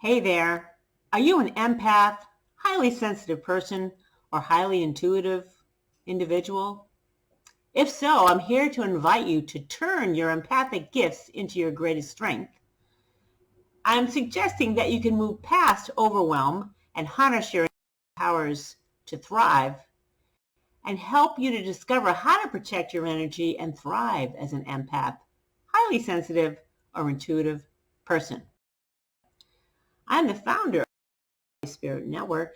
Hey there. Are you an empath, highly sensitive person, or highly intuitive individual? If so, I'm here to invite you to turn your empathic gifts into your greatest strength. I'm suggesting that you can move past overwhelm and harness your powers to thrive and help you to discover how to protect your energy and thrive as an empath, highly sensitive, or intuitive person. I'm the founder of the Spirit Network,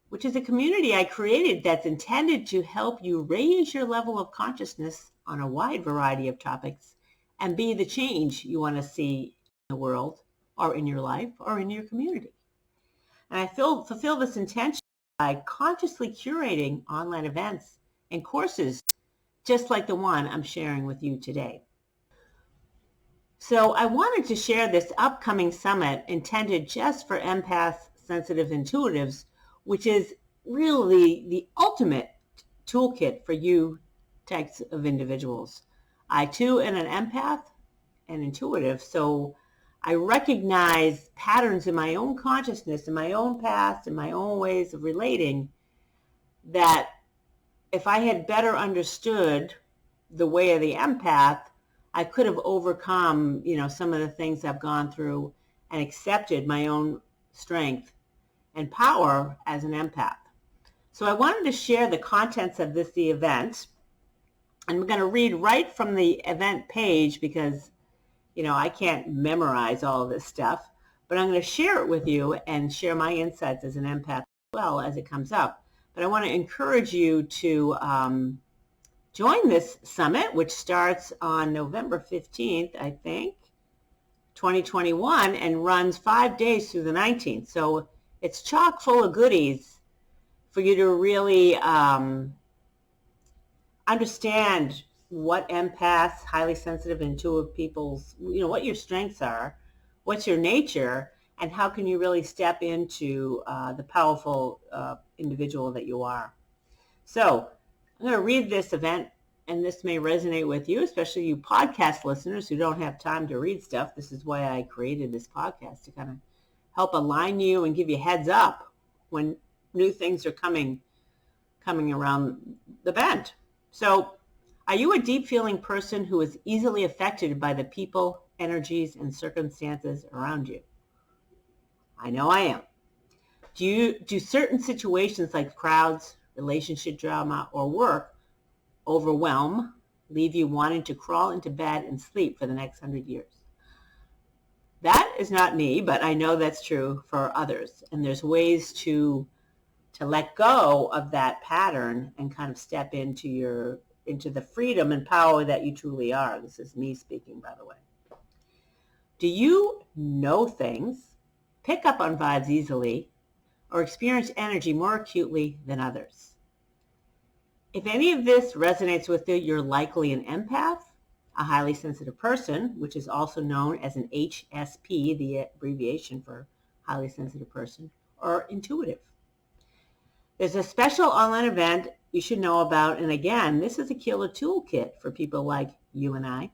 which is a community I created that's intended to help you raise your level of consciousness on a wide variety of topics and be the change you want to see in the world or in your life or in your community. And I fulfill this intention by consciously curating online events and courses just like the one I'm sharing with you today. So I wanted to share this upcoming summit intended just for empaths, sensitive intuitives, which is really the ultimate toolkit for you types of individuals. I too am an empath and intuitive, so I recognize patterns in my own consciousness, in my own past, in my own ways of relating, that if I had better understood the way of the empath, I could have overcome, some of the things I've gone through and accepted my own strength and power as an empath. So I wanted to share the contents of the event. I'm going to read right from the event page because, I can't memorize all of this stuff, but I'm going to share it with you and share my insights as an empath as well as it comes up. But I want to encourage you to join this summit, which starts on November 15th, I think, 2021, and runs 5 days through the 19th. So it's chock full of goodies for you to really understand what empaths, highly sensitive, intuitive people's, what your strengths are, what's your nature, and how can you really step into the powerful individual that you are. So I'm going to read this event, and this may resonate with you, especially you podcast listeners who don't have time to read stuff. This is why I created this podcast, to kind of help align you and give you heads up when new things are coming around the bend. So, are you a deep feeling person who is easily affected by the people, energies, and circumstances around you? I know I am. Do certain situations like crowds, relationship drama, or work overwhelm, leave you wanting to crawl into bed and sleep for the next 100 years? That is not me, but I know that's true for others. And there's ways to let go of that pattern and kind of step into the freedom and power that you truly are. This is me speaking, by the way. Do you know things, pick up on vibes easily, or experience energy more acutely than others? If any of this resonates with you, you're likely an empath, a highly sensitive person, which is also known as an HSP, the abbreviation for highly sensitive person, or intuitive. There's a special online event you should know about, and again, this is a killer toolkit for people like you and I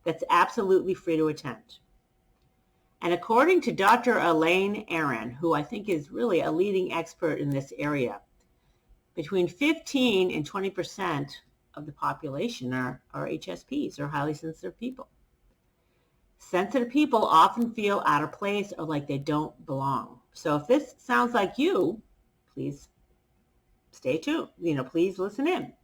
that's absolutely free to attend. And according to Dr. Elaine Aron, who I think is really a leading expert in this area, between 15 and 20% of the population are HSPs, or highly sensitive people. Sensitive people often feel out of place or like they don't belong. So if this sounds like you, please stay tuned. Please listen in.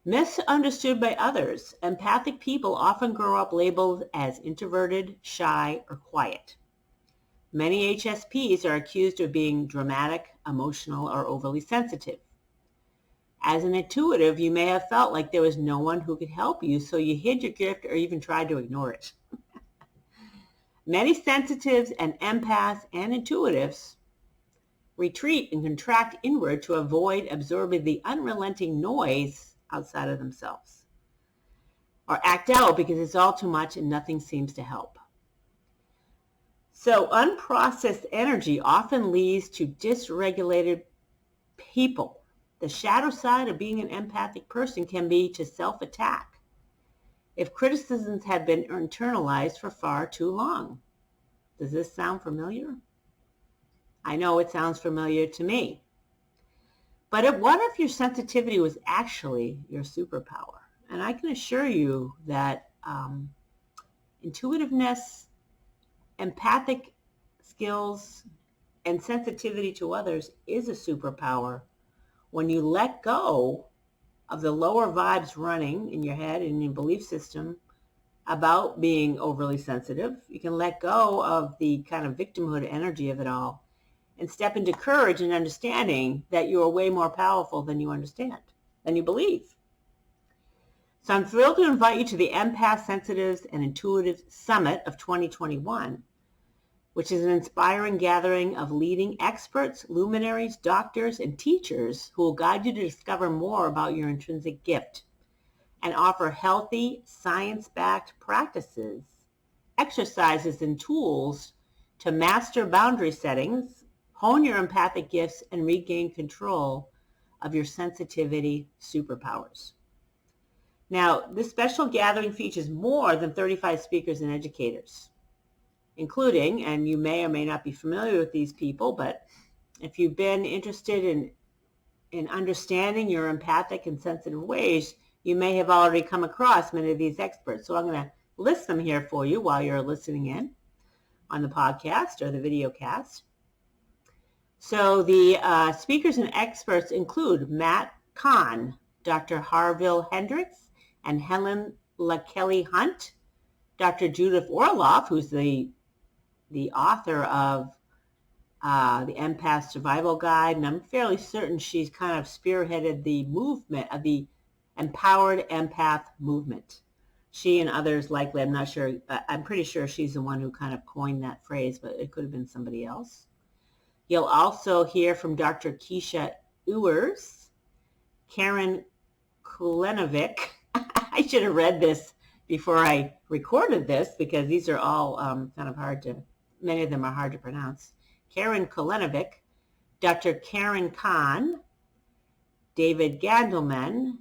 Misunderstood by others, empathic people often grow up labeled as introverted, shy, or quiet. Many HSPs are accused of being dramatic, emotional, or overly sensitive. As an intuitive, you may have felt like there was no one who could help you, so you hid your gift or even tried to ignore it. Many sensitives and empaths and intuitives retreat and contract inward to avoid absorbing the unrelenting noise outside of themselves, or act out because it's all too much and nothing seems to help. So unprocessed energy often leads to dysregulated people. The shadow side of being an empathic person can be to self-attack if criticisms have been internalized for far too long. Does this sound familiar? I know it sounds familiar to me. But what if your sensitivity was actually your superpower? And I can assure you that intuitiveness, empathic skills, and sensitivity to others is a superpower when you let go of the lower vibes running in your head and your belief system about being overly sensitive. You can let go of the kind of victimhood energy of it all and step into courage and understanding that you are way more powerful than you understand, than you believe. So I'm thrilled to invite you to the Empath, Sensitives, and Intuitive Summit of 2021, which is an inspiring gathering of leading experts, luminaries, doctors, and teachers who will guide you to discover more about your intrinsic gift and offer healthy, science-backed practices, exercises, and tools to master boundary settings, hone your empathic gifts, and regain control of your sensitivity superpowers. Now, this special gathering features more than 35 speakers and educators, including, and you may or may not be familiar with these people, but if you've been interested in understanding your empathic and sensitive ways, you may have already come across many of these experts. So I'm going to list them here for you while you're listening in on the podcast or the video cast. So the speakers and experts include Matt Kahn, Dr. Harville Hendricks, and Helen LaKelly Hunt, Dr. Judith Orloff, who's the author of the Empath Survival Guide, and I'm fairly certain she's kind of spearheaded the movement of the Empowered Empath movement. She and others likely, I'm not sure, I'm pretty sure she's the one who kind of coined that phrase, but it could have been somebody else. You'll also hear from Dr. Keesha Ewers, Karyn Kulenovic. I should have read this before I recorded this because these are all kind of hard to, many of them are hard to pronounce. Karyn Kulenovic, Dr. Kahn, David Gandelman,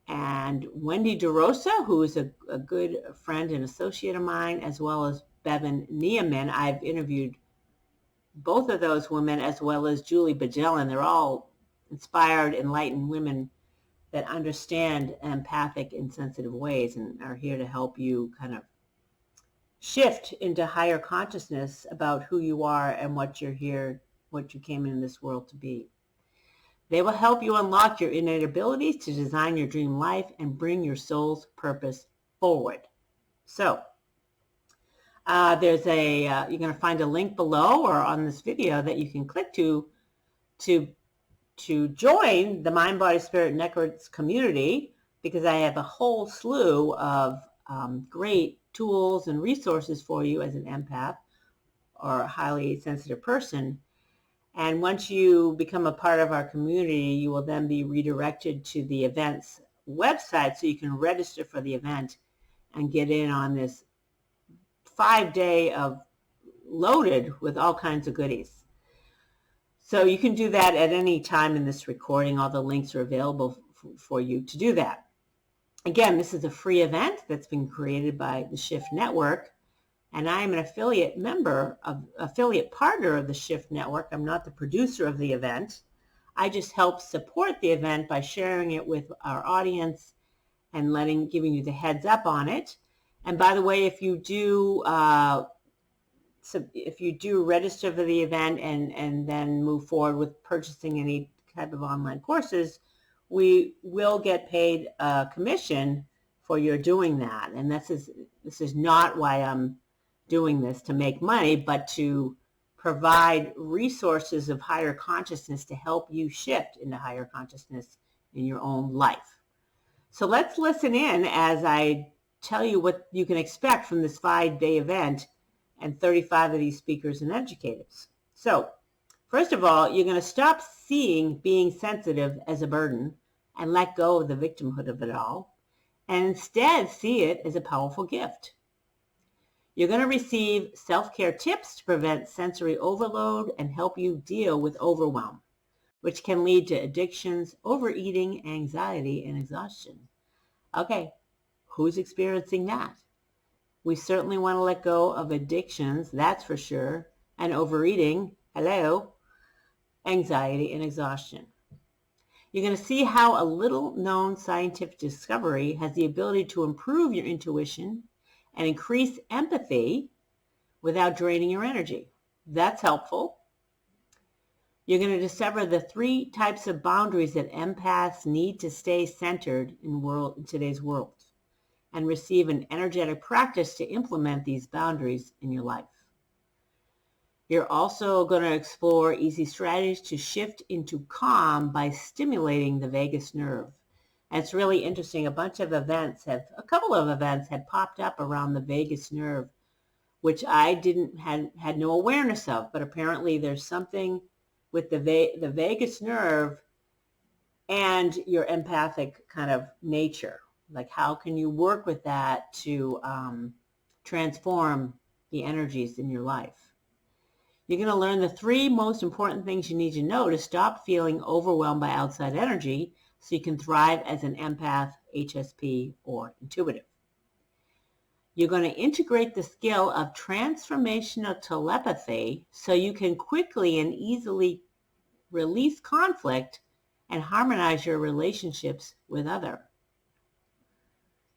and Wendy De Rosa, who is a good friend and associate of mine, as well as Bevin Niemann. I've interviewed both of those women, as well as Julie Bjelland. They're all inspired, enlightened women that understand empathic and sensitive ways and are here to help you kind of shift into higher consciousness about who you are and what you're here, what you came in this world to be. They will help you unlock your innate abilities to design your dream life and bring your soul's purpose forward. So there's you're going to find a link below or on this video that you can click to join the Mind, Body, Spirit Networks community, because I have a whole slew of great tools and resources for you as an empath or a highly sensitive person. And once you become a part of our community, you will then be redirected to the event's website so you can register for the event and get in on this 5-day of loaded with all kinds of goodies. So you can do that at any time in this recording. All the links are available for you to do that. Again, this is a free event that's been created by the Shift Network, and I am an affiliate partner of the Shift Network. I'm not the producer of the event. I just help support the event by sharing it with our audience and giving you the heads up on it. And by the way, if you do register for the event and then move forward with purchasing any type of online courses, we will get paid a commission for your doing that. And this is not why I'm doing this to make money, but to provide resources of higher consciousness to help you shift into higher consciousness in your own life. So let's listen in as I tell you what you can expect from this 5-day event and 35 of these speakers and educators. So first of all, you're going to stop seeing being sensitive as a burden and let go of the victimhood of it all, and instead see it as a powerful gift. You're going to receive self-care tips to prevent sensory overload and help you deal with overwhelm, which can lead to addictions, overeating, anxiety, and exhaustion. Okay, who's experiencing that? We certainly want to let go of addictions, that's for sure, and overeating, hello, anxiety, and exhaustion. You're going to see how a little-known scientific discovery has the ability to improve your intuition and increase empathy without draining your energy. That's helpful. You're going to discover the 3 types of boundaries that empaths need to stay centered in today's world, and receive an energetic practice to implement these boundaries in your life. You're also going to explore easy strategies to shift into calm by stimulating the vagus nerve. And it's really interesting. A couple of events had popped up around the vagus nerve, which I had no awareness of, but apparently there's something with the vagus nerve and your empathic kind of nature. Like, how can you work with that to transform the energies in your life? You're going to learn the 3 most important things you need to know to stop feeling overwhelmed by outside energy so you can thrive as an empath, HSP, or intuitive. You're going to integrate the skill of transformational telepathy so you can quickly and easily release conflict and harmonize your relationships with others.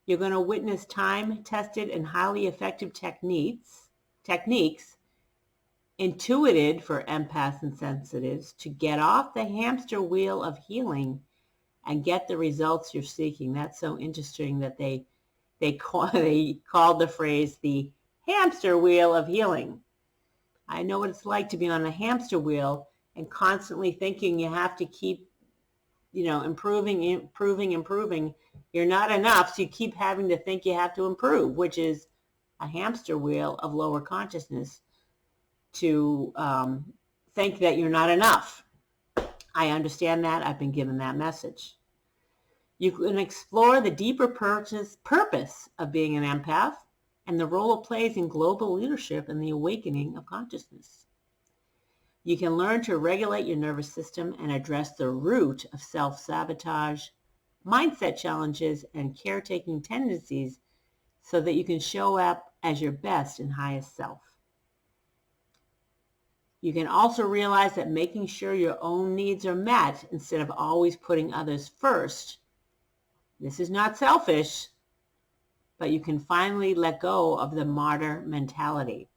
You're going to witness time-tested and highly effective techniques intuited for empaths and sensitives to get off the hamster wheel of healing and get the results you're seeking. That's so interesting that they called the phrase the hamster wheel of healing. I know what it's like to be on a hamster wheel and constantly thinking you have to keep, improving. You're not enough, so you keep having to think you have to improve, which is a hamster wheel of lower consciousness, to think that you're not enough. I understand that. I've been given that message. You can explore the deeper purpose of being an empath and the role it plays in global leadership and the awakening of consciousness. You can learn to regulate your nervous system and address the root of self-sabotage, mindset challenges, and caretaking tendencies so that you can show up as your best and highest self. You can also realize that making sure your own needs are met instead of always putting others first. This is not selfish, but you can finally let go of the martyr mentality.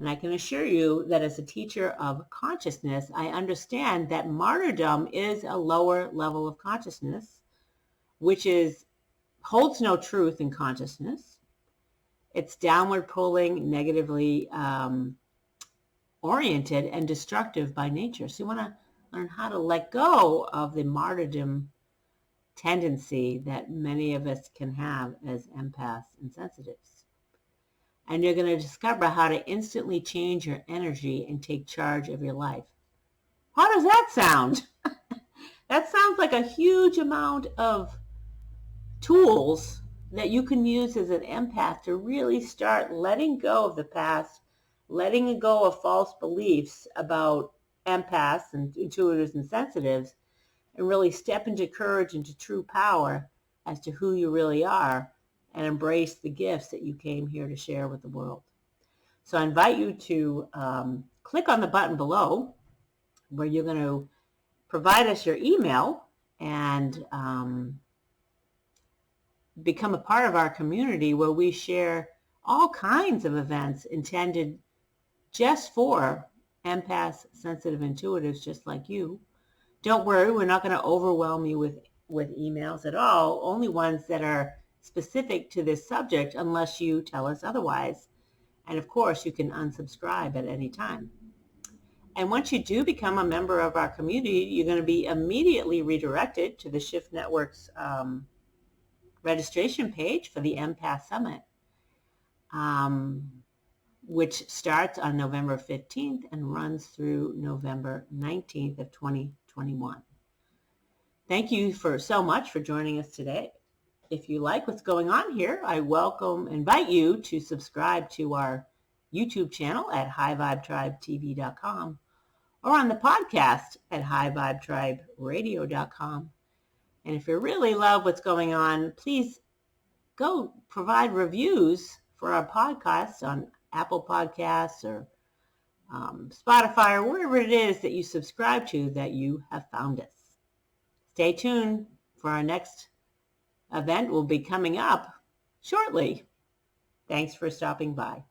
And I can assure you that as a teacher of consciousness, I understand that martyrdom is a lower level of consciousness, which holds no truth in consciousness. It's downward pulling, negatively oriented, and destructive by nature. So you want to learn how to let go of the martyrdom tendency that many of us can have as empaths and sensitives. And you're going to discover how to instantly change your energy and take charge of your life. How does that sound? That sounds like a huge amount of tools that you can use as an empath to really start letting go of the past, letting go of false beliefs about empaths and intuitives and sensitives, and really step into courage, into true power as to who you really are, and embrace the gifts that you came here to share with the world. So I invite you to click on the button below where you're going to provide us your email and become a part of our community where we share all kinds of events intended just for empaths, sensitive, intuitives just like you. Don't worry, we're not going to overwhelm you with emails at all, only ones that are specific to this subject unless you tell us otherwise. And of course, you can unsubscribe at any time. And once you do become a member of our community, you're going to be immediately redirected to the Shift Network's registration page for the Empath Summit, which starts on November 15th and runs through November 19th of 2021. Thank you so much for joining us today. If you like what's going on here, I invite you to subscribe to our YouTube channel at highvibetribetv.com or on the podcast at highvibetriberadio.com. And if you really love what's going on, please go provide reviews for our podcasts on Apple Podcasts or Spotify or wherever it is that you subscribe to that you have found us. Stay tuned for our next event. Will be coming up shortly. Thanks for stopping by.